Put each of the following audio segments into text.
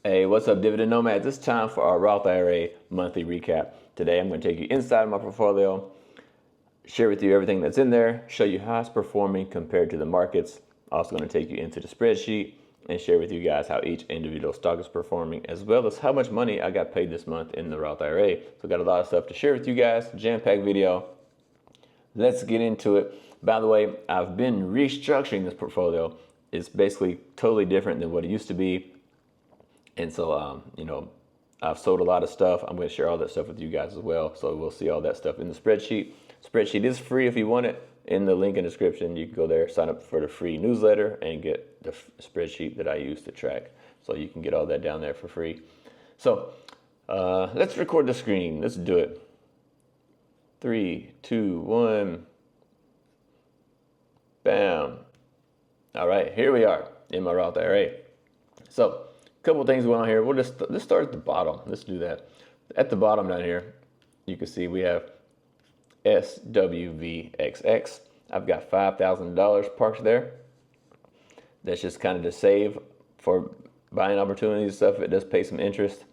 Hey, what's up, Dividend Nomad? It's time for our Roth IRA monthly recap. Today, I'm going to take you inside of my portfolio, share with you everything that's in there, show you how it's performing compared to the markets. Also going to take you into the spreadsheet and share with you guys how each individual stock is performing, as well as how much money I got paid this month in the Roth IRA. So got a lot of stuff to share with you guys. Jam-packed video. Let's get into it. By the way, I've been restructuring this portfolio. It's basically totally different than what it used to be. And so, I've sold a lot of stuff. I'm going to share all that stuff with you guys as well. So we'll see all that stuff in the spreadsheet. Spreadsheet is free if you want it. In the link in the description, you can go there, sign up for the free newsletter, and get the spreadsheet that I use to track. So you can get all that down there for free. So let's record the screen. Let's do it. 3, 2, 1. Bam. All right, here we are in my Roth IRA. So a couple of things going on here. Let's start at the bottom. Let's do that. At the bottom down here, you can see we have SWVXX. I've got $5,000 parked there. That's just kind of to save for buying opportunities and stuff. It does pay some interest.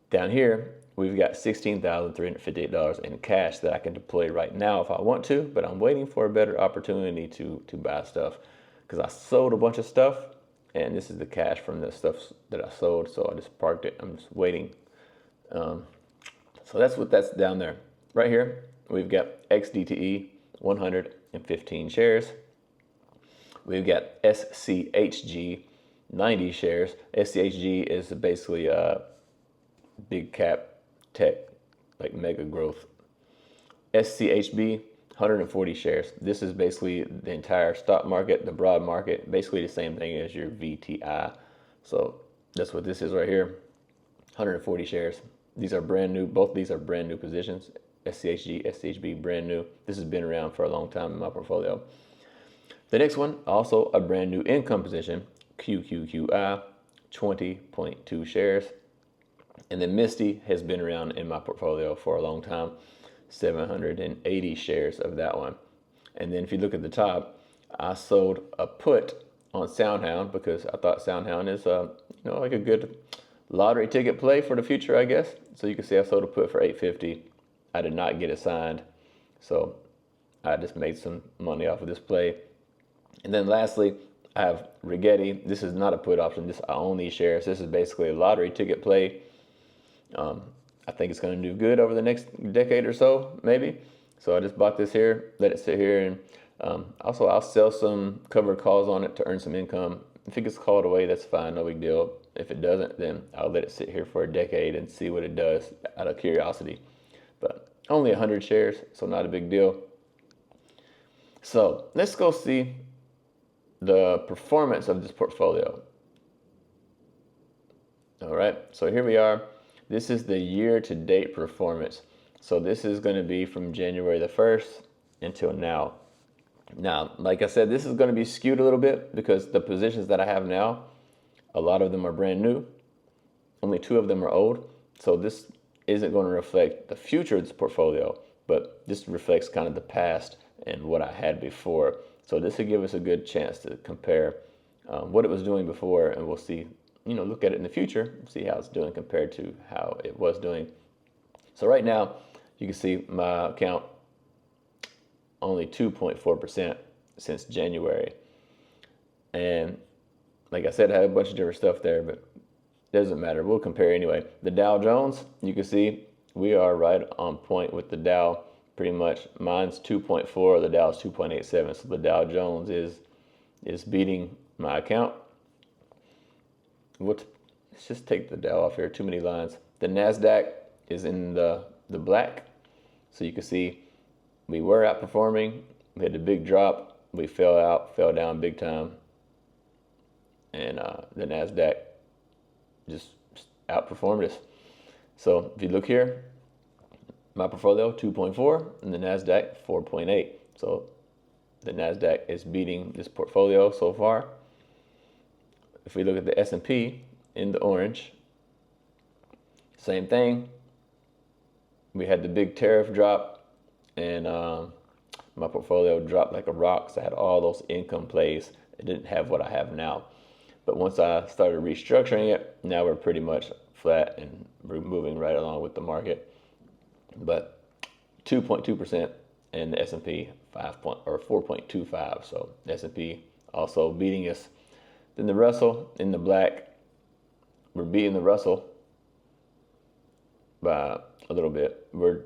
Down here, we've got $16,358 in cash that I can deploy right now if I want to, but I'm waiting for a better opportunity to buy stuff because I sold a bunch of stuff, and this is the cash from the stuff that I sold, so I just parked it. I'm just waiting. So that's down there. Right here, we've got XDTE, 115 shares. We've got SCHG, 90 shares. SCHG is basically a big cap tech, like mega growth. SCHB, 140 shares. This is basically the entire stock market, the broad market, basically the same thing as your VTI. So that's what this is right here, 140 shares. These are brand new. Both of these are brand new positions. SCHG, SCHB, brand new. This has been around for a long time in my portfolio. The next one, also a brand new income position, QQQI, 20.2 shares. And then Misty has been around in my portfolio for a long time, 780 shares of that one. And then if you look at the top, I sold a put on SoundHound because I thought SoundHound is like a good lottery ticket play for the future, I guess. So you can see I sold a put for $850. I did not get it signed, so I just made some money off of this play. And then lastly, I have Rigetti. This is not a put option. I own these shares. This is basically a lottery ticket play. I think it's going to do good over the next decade or so, maybe. So I just bought this here, let it sit here, and also I'll sell some covered calls on it to earn some income. If it gets called away, that's fine, no big deal. If it doesn't, then I'll let it sit here for a decade and see what it does out of curiosity. But only 100 shares, so not a big deal. So let's go see the performance of this portfolio. All right, so here we are. This is the year-to-date performance. So this is going to be from January the 1st until now. Now, like I said, this is going to be skewed a little bit because the positions that I have now, a lot of them are brand new. Only 2 of them are old. So this isn't going to reflect the future of this portfolio, but this reflects kind of the past and what I had before. So this will give us a good chance to compare what it was doing before, and we'll see, look at it in the future, see how it's doing compared to how it was doing. So right now, you can see my account only 2.4% since January. And like I said, I have a bunch of different stuff there, but it doesn't matter. We'll compare anyway. The Dow Jones, you can see we are right on point with the Dow pretty much. Mine's 2.4, the Dow's 2.87. So the Dow Jones is beating my account. Let's just take the Dow off here. Too many lines. The NASDAQ is in the black. So you can see we were outperforming. We had a big drop. We fell down big time. And the NASDAQ just outperformed us. So if you look here, my portfolio 2.4 and the NASDAQ 4.8. So the NASDAQ is beating this portfolio so far. If we look at the S&P in the orange, same thing. We had the big tariff drop, and my portfolio dropped like a rock. So I had all those income plays. It didn't have what I have now. But once I started restructuring it, now we're pretty much flat and we're moving right along with the market. But 2.2% and the S&P 4.25. So the S&P also beating us. Then the Russell in the black, we're beating the Russell by a little bit. We're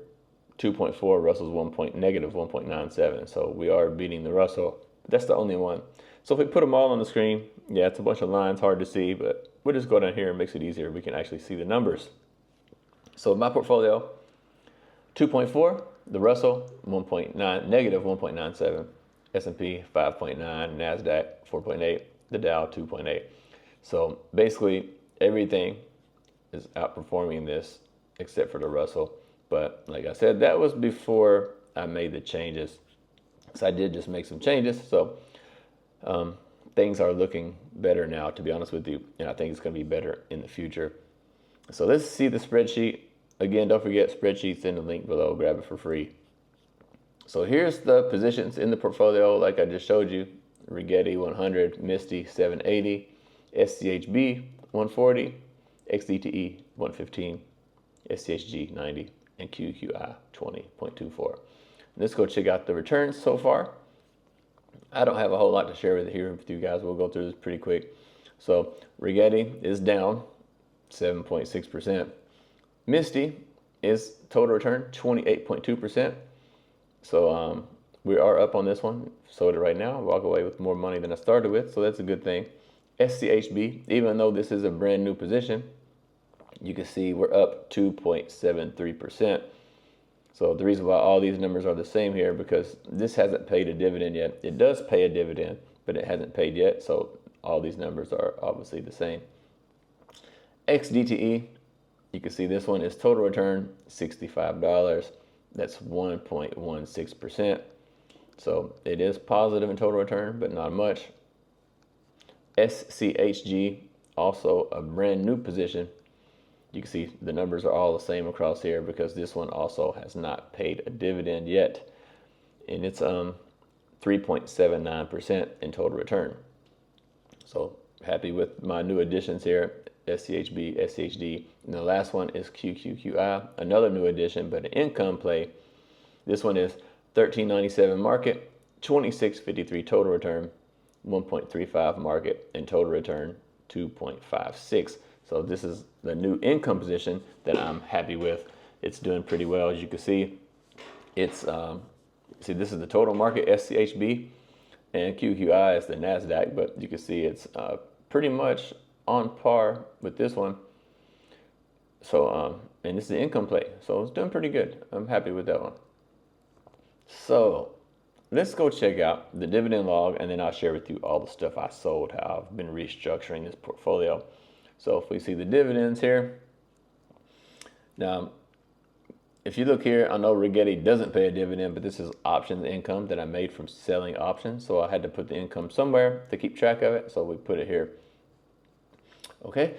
2.4, Russell's negative 1.97. So we are beating the Russell. That's the only one. So if we put them all on the screen, yeah, it's a bunch of lines, hard to see, but we'll just go down here and makes it easier. We can actually see the numbers. So my portfolio, 2.4, the Russell negative 1.97, S&P 5.9, NASDAQ 4.8, the Dow 2.8. So basically everything is outperforming this except for the Russell. But like I said, that was before I made the changes. So I did just make some changes. So things are looking better now, to be honest with you. And I think it's going to be better in the future. So let's see the spreadsheet. Again, don't forget spreadsheets in the link below. Grab it for free. So here's the positions in the portfolio like I just showed you. Rigetti 100, Misty 780, SCHB 140, XDTE 115, SCHG 90, and QQI 20.24. Let's go check out the returns so far. I don't have a whole lot to share with you guys. We'll go through this pretty quick. So Rigetti is down 7.6%. Misty is total return 28.2%. So we are up on this one. Sold it right now. Walk away with more money than I started with. So that's a good thing. SCHB, even though this is a brand new position, you can see we're up 2.73%. So the reason why all these numbers are the same here, because this hasn't paid a dividend yet. It does pay a dividend, but it hasn't paid yet. So all these numbers are obviously the same. XDTE, you can see this one is total return $65. That's 1.16%. So it is positive in total return, but not much. SCHG, also a brand new position. You can see the numbers are all the same across here because this one also has not paid a dividend yet. And it's 3.79% in total return. So happy with my new additions here. SCHB, SCHD. And the last one is QQQI, another new addition, but an income play. This one is $13.97 market, $26.53 total return, 1.35 market, and total return 2.56. So this is the new income position that I'm happy with. It's doing pretty well, as you can see. It's this is the total market SCHB, and QQI is the NASDAQ, but you can see it's pretty much on par with this one. So and this is the income play, so it's doing pretty good. I'm happy with that one. So let's go check out the dividend log, and then I'll share with you all the stuff I sold, how I've been restructuring this portfolio. So if we see the dividends here, now if you look here, I know Rigetti doesn't pay a dividend, but this is options income that I made from selling options. So I had to put the income somewhere to keep track of it. So we put it here. Okay,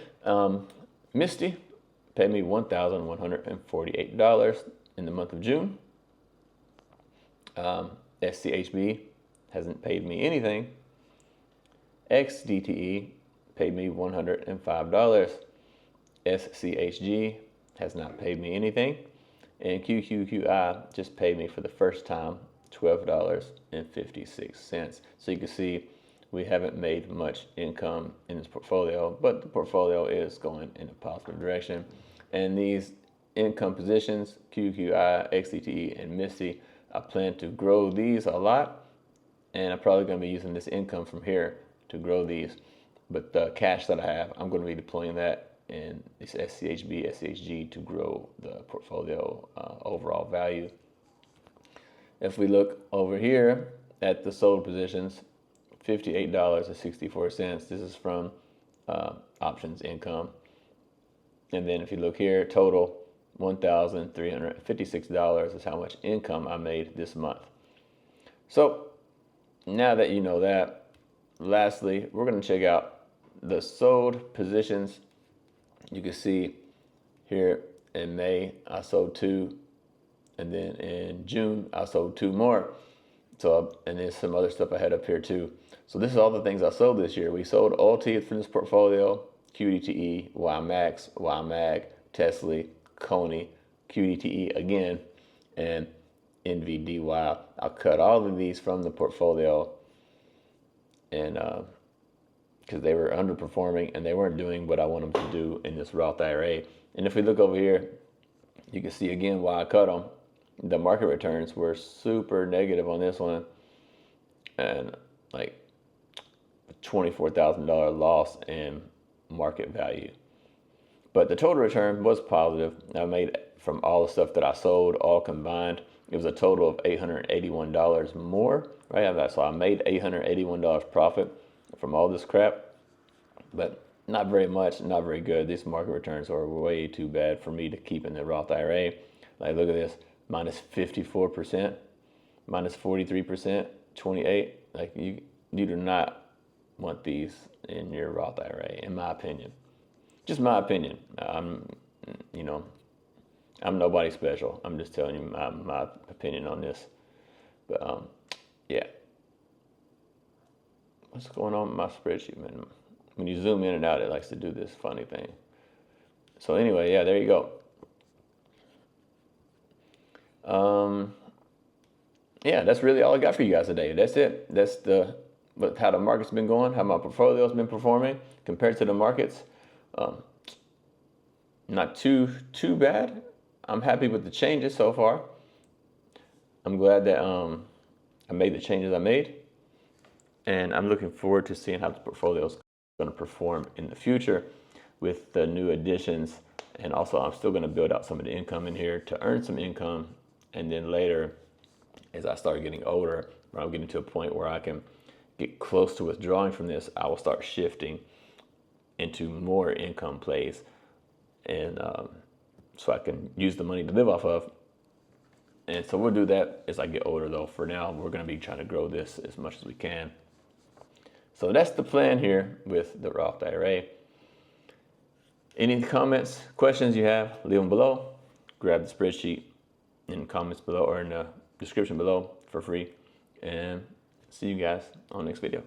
Misty paid me $1,148 in the month of June. SCHB hasn't paid me anything. XDTE paid me $105. SCHG has not paid me anything. And QQQI just paid me for the first time $12.56. So you can see we haven't made much income in this portfolio, but the portfolio is going in a positive direction. And these income positions, QQI, XDTE, and Misty, I plan to grow these a lot, and I'm probably going to be using this income from here to grow these. But the cash that I have, I'm going to be deploying that in this SCHB, SCHG to grow the portfolio overall value. If we look over here at the sold positions, $58.64. This is from options income. And then if you look here, total $1,356 is how much income I made this month. So now that you know that, lastly, we're going to check out the sold positions. You can see here in May, I sold 2. And then in June, I sold 2 more. So, and there's some other stuff I had up here too. So this is all the things I sold this year. We sold OT from this portfolio, QDTE, YMAX, YMAG, Tesla, Coney, QDTE again, and NVDY. I'll cut all of these from the portfolio, and because they were underperforming and they weren't doing what I want them to do in this Roth IRA. And if we look over here, you can see again why I cut them. The market returns were super negative on this one, and like $24,000 loss in market value. But the total return was positive. I made from all the stuff that I sold, all combined, it was a total of $881 more, right? So I made $881 profit from all this crap, but not very much, not very good. These market returns are way too bad for me to keep in the Roth IRA. Like, look at this, minus 54%, minus 43%, 28. Like, you do not want these in your Roth IRA, in my opinion. Just my opinion. I'm nobody special. I'm just telling you my opinion on this. But yeah. What's going on with my spreadsheet, man? When you zoom in and out, it likes to do this funny thing. So anyway, yeah, there you go. Yeah, that's really all I got for you guys today. That's it. That's how the market's been going, how my portfolio's been performing compared to the markets. Not too bad. I'm happy with the changes so far. I'm glad that I made the changes I made, and I'm looking forward to seeing how the portfolio is going to perform in the future with the new additions. And also, I'm still going to build out some of the income in here to earn some income, and then later, as I start getting older, or I'm getting to a point where I can get close to withdrawing from this, I will start shifting into more income plays, and so I can use the money to live off of. And so we'll do that as I get older, though. For now, we're going to be trying to grow this as much as we can. So that's the plan here with the Roth IRA. Any comments, questions you have, leave them below. Grab the spreadsheet in the comments below or in the description below for free. And see you guys on the next video.